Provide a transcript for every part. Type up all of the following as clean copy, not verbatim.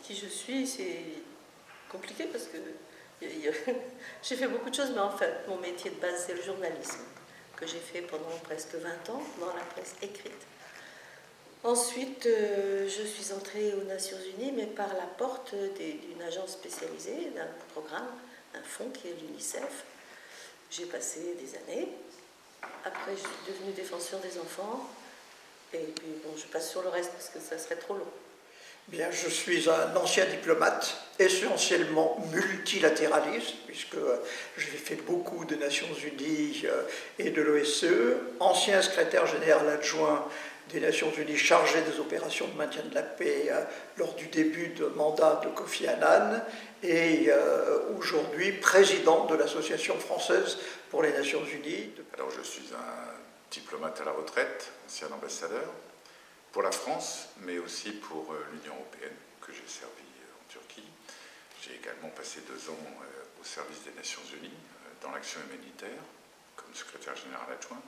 qui je suis, c'est compliqué parce que j'ai fait beaucoup de choses, mais en fait, mon métier de base, c'est le journalisme, que j'ai fait pendant presque 20 ans dans la presse écrite. Ensuite, je suis entrée aux Nations Unies, mais par la porte d'une agence spécialisée, d'un programme, un fonds qui est l'UNICEF. J'ai passé des années. Après, je suis devenue défenseur des enfants. Et puis, bon, je passe sur le reste parce que ça serait trop long. Bien, je suis un ancien diplomate, essentiellement multilatéraliste, puisque j'ai fait beaucoup de Nations Unies et de l'OSCE, ancien secrétaire général adjoint des Nations Unies chargé des opérations de maintien de la paix lors du début de mandat de Kofi Annan, et aujourd'hui président de l'Association française pour les Nations Unies. Alors je suis un diplomate à la retraite, ancien ambassadeur, pour la France, mais aussi pour l'Union européenne, que j'ai servi en Turquie. J'ai également passé 2 ans au service des Nations Unies, dans l'action humanitaire, comme secrétaire général adjoint.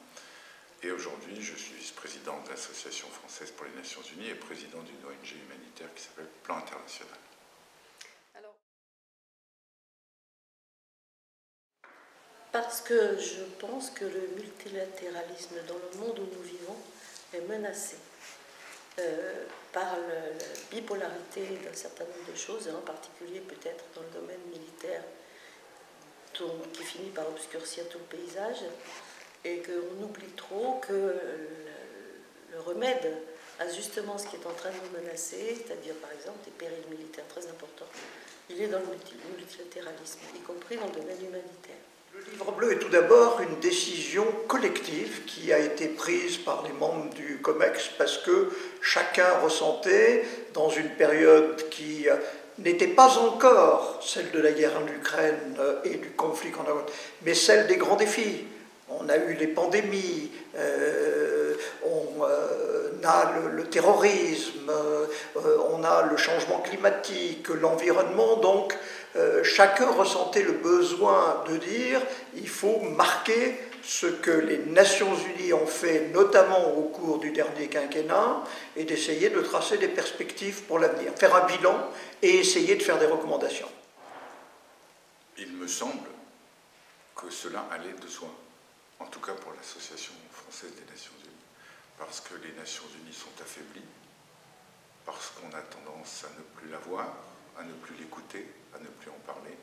Et aujourd'hui, je suis vice-président de l'Association française pour les Nations Unies et président d'une ONG humanitaire qui s'appelle Plan International. Parce que je pense que le multilatéralisme dans le monde où nous vivons est menacé par la bipolarité d'un certain nombre de choses, et en particulier peut-être dans le domaine militaire, qui finit par obscurcir tout le paysage, et qu'on oublie trop que le remède à justement ce qui est en train de nous menacer, c'est-à-dire par exemple des périls militaires très importants, il est dans le multilatéralisme, y compris dans le domaine humanitaire. Le livre bleu est tout d'abord une décision collective qui a été prise par les membres du COMEX parce que chacun ressentait, dans une période qui n'était pas encore celle de la guerre en Ukraine et du conflit qu'on a, mais celle des grands défis. On a eu les pandémies, on a le terrorisme, on a le changement climatique, l'environnement, donc chacun ressentait le besoin de dire il faut marquer ce que les Nations Unies ont fait, notamment au cours du dernier quinquennat, et d'essayer de tracer des perspectives pour l'avenir, faire un bilan et essayer de faire des recommandations. Il me semble que cela allait de soi, en tout cas pour l'Association française des Nations Unies, parce que les Nations Unies sont affaiblies, parce qu'on a tendance à ne plus la voir, à ne plus l'écouter, à ne plus en parler,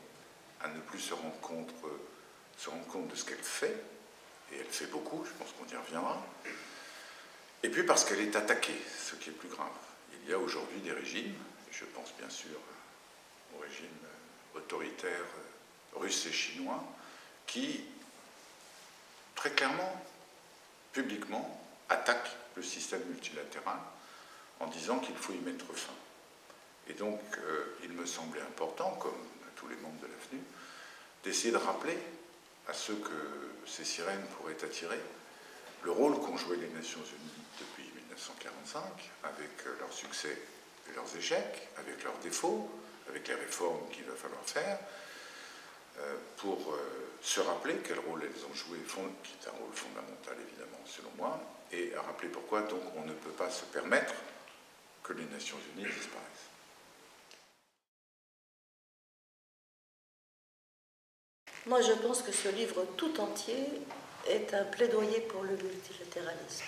à ne plus se rendre compte de ce qu'elle fait, et elle fait beaucoup, je pense qu'on y reviendra, et puis parce qu'elle est attaquée, ce qui est plus grave. Il y a aujourd'hui des régimes, je pense bien sûr au régime autoritaire russe et chinois, qui très clairement, publiquement, attaquent le système multilatéral en disant qu'il faut y mettre fin. Et donc, il me semblait important, comme à tous les membres de l'AFNU, d'essayer de rappeler à ceux que ces sirènes pourraient attirer le rôle qu'ont joué les Nations Unies depuis 1945, avec leurs succès et leurs échecs, avec leurs défauts, avec les réformes qu'il va falloir faire, pour se rappeler quel rôle elles ont joué, qui est un rôle fondamental évidemment selon moi, et à rappeler pourquoi donc on ne peut pas se permettre que les Nations Unies disparaissent. Moi, je pense que ce livre tout entier est un plaidoyer pour le multilatéralisme.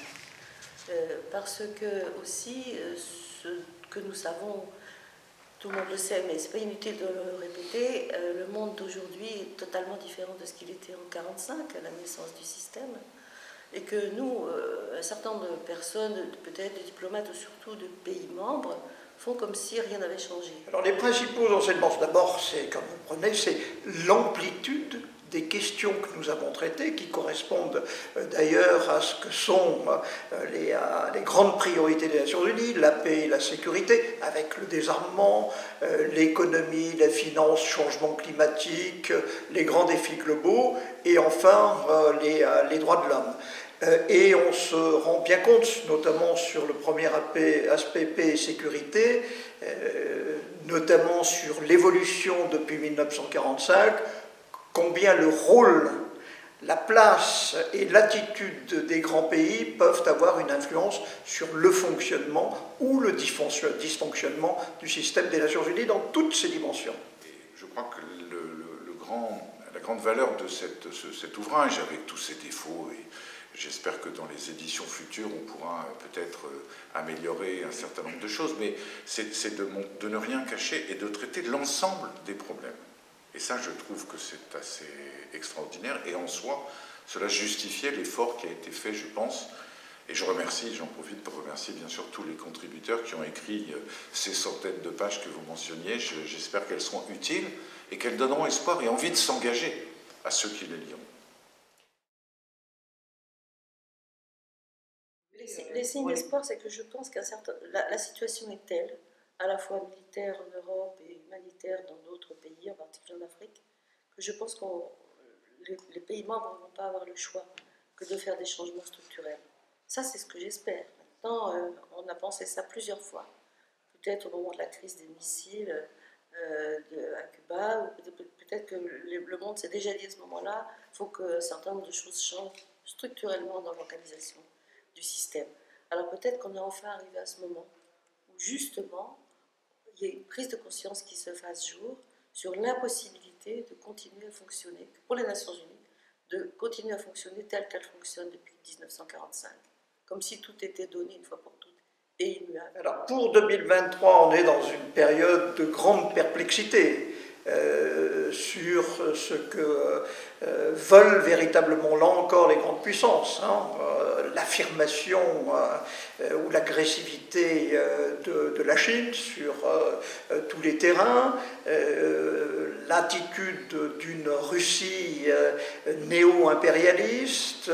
Parce que, aussi, ce que nous savons, tout le monde le sait, mais ce n'est pas inutile de le répéter, le monde d'aujourd'hui est totalement différent de ce qu'il était en 1945, à la naissance du système. Et que nous, un certain nombre de personnes, peut-être des diplomates ou surtout de pays membres, font comme si rien n'avait changé. Alors les principaux enseignements, d'abord, c'est, comme vous prenez, c'est l'amplitude des questions que nous avons traitées, qui correspondent d'ailleurs à ce que sont les grandes priorités des Nations Unies, la paix et la sécurité, avec le désarmement, l'économie, la finance, changement climatique, les grands défis globaux, et enfin les droits de l'homme. Et on se rend bien compte, notamment sur le premier aspect paix et sécurité, notamment sur l'évolution depuis 1945, combien le rôle la place et l'attitude des grands pays peuvent avoir une influence sur le fonctionnement ou le dysfonctionnement du système des Nations Unies dans toutes ses dimensions. Je crois que la grande valeur de cet ouvrage, avec tous ses défauts, et j'espère que dans les éditions futures, on pourra peut-être améliorer un certain nombre de choses, mais c'est de ne rien cacher et de traiter l'ensemble des problèmes. Et ça, je trouve que c'est assez extraordinaire, et en soi, cela justifiait l'effort qui a été fait, je pense, et j'en profite pour remercier bien sûr tous les contributeurs qui ont écrit ces centaines de pages que vous mentionniez. J'espère qu'elles seront utiles et qu'elles donneront espoir et envie de s'engager à ceux qui les liront. Les signes d'espoir, c'est que je pense que la situation est telle, à la fois militaire en Europe et humanitaire dans d'autres pays, en particulier en Afrique, que je pense que les pays membres ne vont pas avoir le choix que de faire des changements structurels. Ça, c'est ce que j'espère. Maintenant, on a pensé ça plusieurs fois. Peut-être au moment de la crise des missiles à Cuba, ou peut-être que le monde s'est déjà dit à ce moment-là, il faut qu'un certain nombre de choses changent structurellement dans l'organisation du système. Alors peut-être qu'on est enfin arrivé à ce moment où justement il y a une prise de conscience qui se fasse jour sur l'impossibilité de continuer à fonctionner, pour les Nations Unies, de continuer à fonctionner telle qu'elle fonctionne depuis 1945, comme si tout était donné une fois pour toutes et immuable. Alors pour 2023, on est dans une période de grande perplexité sur ce que veulent véritablement là encore les grandes puissances. L'affirmation ou l'agressivité de la Chine sur tous les terrains, l'attitude d'une Russie néo-impérialiste,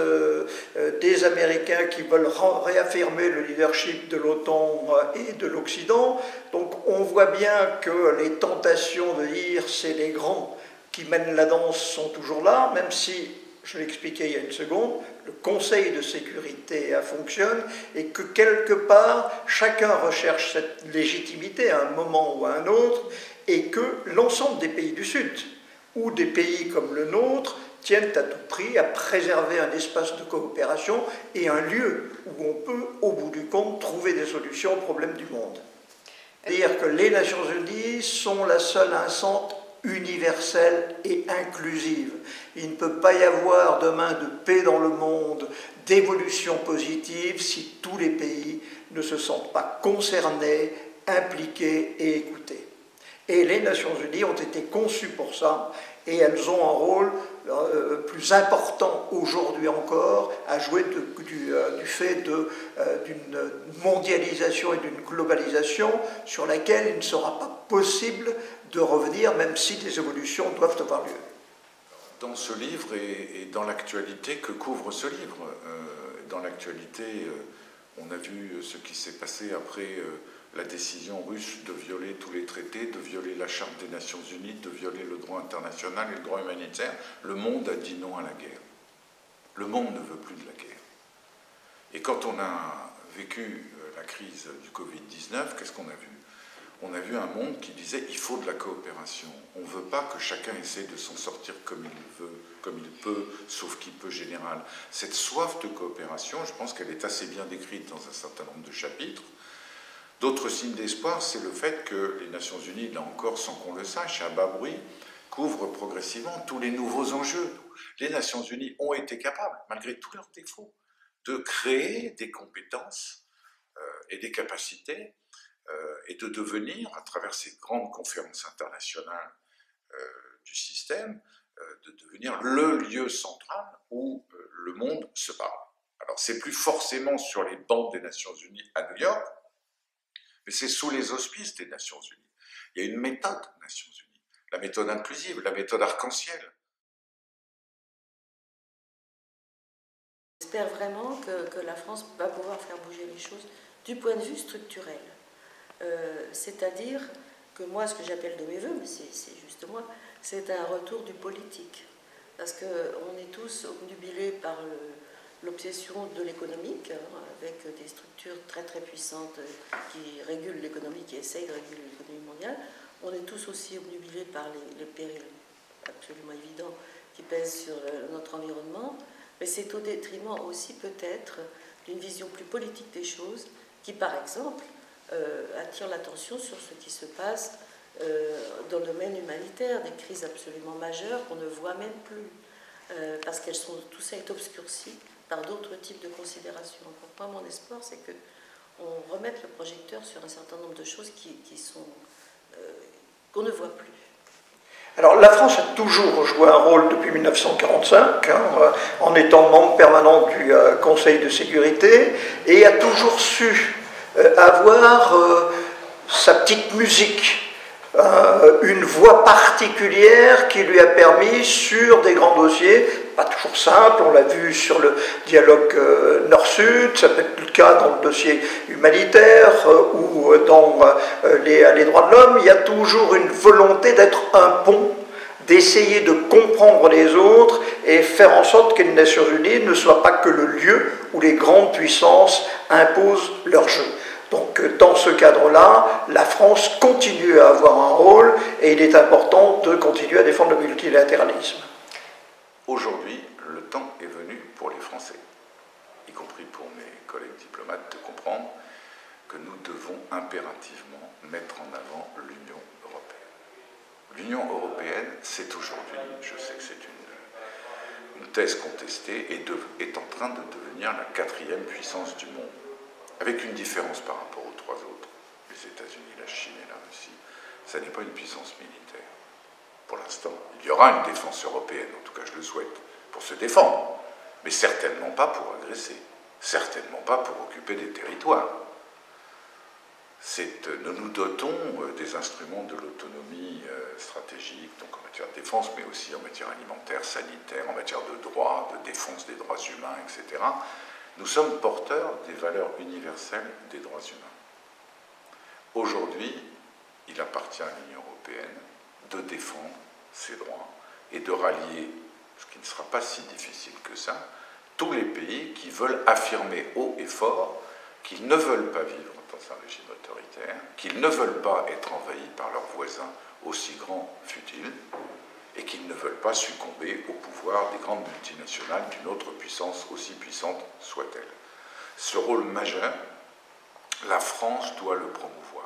des Américains qui veulent réaffirmer le leadership de l'OTAN et de l'Occident. Donc on voit bien que les tentations de dire c'est les grands qui mènent la danse sont toujours là, même si, je l'expliquais il y a une seconde, le Conseil de sécurité fonctionne et que quelque part, chacun recherche cette légitimité à un moment ou à un autre et que l'ensemble des pays du Sud, ou des pays comme le nôtre, tiennent à tout prix à préserver un espace de coopération et un lieu où on peut, au bout du compte, trouver des solutions aux problèmes du monde. C'est-à-dire que les Nations Unies sont la seule instance universelle et inclusive. Il ne peut pas y avoir demain de paix dans le monde, d'évolution positive, si tous les pays ne se sentent pas concernés, impliqués et écoutés. Et les Nations Unies ont été conçues pour ça, et elles ont un rôle plus important aujourd'hui encore à jouer du fait d'une mondialisation et d'une globalisation sur laquelle il ne sera pas possible de revenir, même si des évolutions doivent avoir lieu. Dans ce livre et dans l'actualité que couvre ce livre, dans l'actualité, on a vu ce qui s'est passé après la décision russe de violer tous les traités, de violer la Charte des Nations Unies, de violer le droit international et le droit humanitaire. Le monde a dit non à la guerre. Le monde ne veut plus de la guerre. Et quand on a vécu la crise du Covid-19, qu'est-ce qu'on a vu? On a vu un monde qui disait il faut de la coopération. On ne veut pas que chacun essaie de s'en sortir comme il veut, comme il peut, sauf qu'il peut général. Cette soif de coopération, je pense qu'elle est assez bien décrite dans un certain nombre de chapitres. D'autres signes d'espoir, c'est le fait que les Nations Unies, là encore sans qu'on le sache, à bas bruit, couvrent progressivement tous les nouveaux enjeux. Les Nations Unies ont été capables, malgré tous leurs défauts, de créer des compétences et des capacités et de devenir, à travers ces grandes conférences internationales du système, de devenir le lieu central où le monde se parle. Alors c'est plus forcément sur les bancs des Nations Unies à New York, mais c'est sous les auspices des Nations Unies. Il y a une méthode des Nations Unies, la méthode inclusive, la méthode arc-en-ciel. J'espère vraiment que la France va pouvoir faire bouger les choses du point de vue structurel. C'est-à-dire que moi, ce que j'appelle de mes voeux, mais c'est juste moi, c'est un retour du politique. Parce qu'on est tous obnubilés par l'obsession de l'économique, avec des structures très très puissantes qui régulent l'économie, qui essayent de réguler l'économie mondiale. On est tous aussi obnubilés par les périls absolument évidents qui pèsent sur notre environnement, mais c'est au détriment aussi peut-être d'une vision plus politique des choses qui, par exemple, attire l'attention sur ce qui se passe dans le domaine humanitaire, des crises absolument majeures qu'on ne voit même plus, parce qu'elles sont, tout ça est obscurci par d'autres types de considérations. Donc moi, mon espoir, c'est qu'on remette le projecteur sur un certain nombre de choses qu'on ne voit plus. Alors la France a toujours joué un rôle depuis 1945, en étant membre permanent du Conseil de sécurité, et a toujours su avoir sa petite musique, une voix particulière qui lui a permis, sur des grands dossiers, pas toujours simples, on l'a vu sur le dialogue Nord-Sud, ça peut être le cas dans le dossier humanitaire ou dans les droits de l'homme, il y a toujours une volonté d'être un pont, d'essayer de comprendre les autres et faire en sorte que les Nations Unies ne soient pas que le lieu où les grandes puissances imposent leur jeu. Donc dans ce cadre-là, la France continue à avoir un rôle et il est important de continuer à défendre le multilatéralisme. Aujourd'hui, le temps est venu pour les Français, y compris pour mes collègues diplomates, de comprendre que nous devons impérativement mettre en avant l'Union européenne. L'Union européenne, c'est aujourd'hui, je sais que c'est une thèse contestée, est en train de devenir la 4e puissance du monde, avec une différence par rapport aux 3 autres, les États-Unis, la Chine et la Russie. Ça n'est pas une puissance militaire. Pour l'instant, il y aura une défense européenne, en tout cas je le souhaite, pour se défendre, mais certainement pas pour agresser, certainement pas pour occuper des territoires. Nous nous dotons des instruments de l'autonomie stratégique, donc en matière de défense, mais aussi en matière alimentaire, sanitaire, en matière de droit, de défense des droits humains, etc. Nous sommes porteurs des valeurs universelles des droits humains. Aujourd'hui, il appartient à l'Union européenne de défendre ses droits et de rallier, ce qui ne sera pas si difficile que ça, tous les pays qui veulent affirmer haut et fort qu'ils ne veulent pas vivre dans un régime autoritaire, qu'ils ne veulent pas être envahis par leurs voisins, aussi grands fut-il, et qu'ils ne veulent pas succomber au pouvoir des grandes multinationales d'une autre puissance, aussi puissante soit-elle. Ce rôle majeur, la France doit le promouvoir.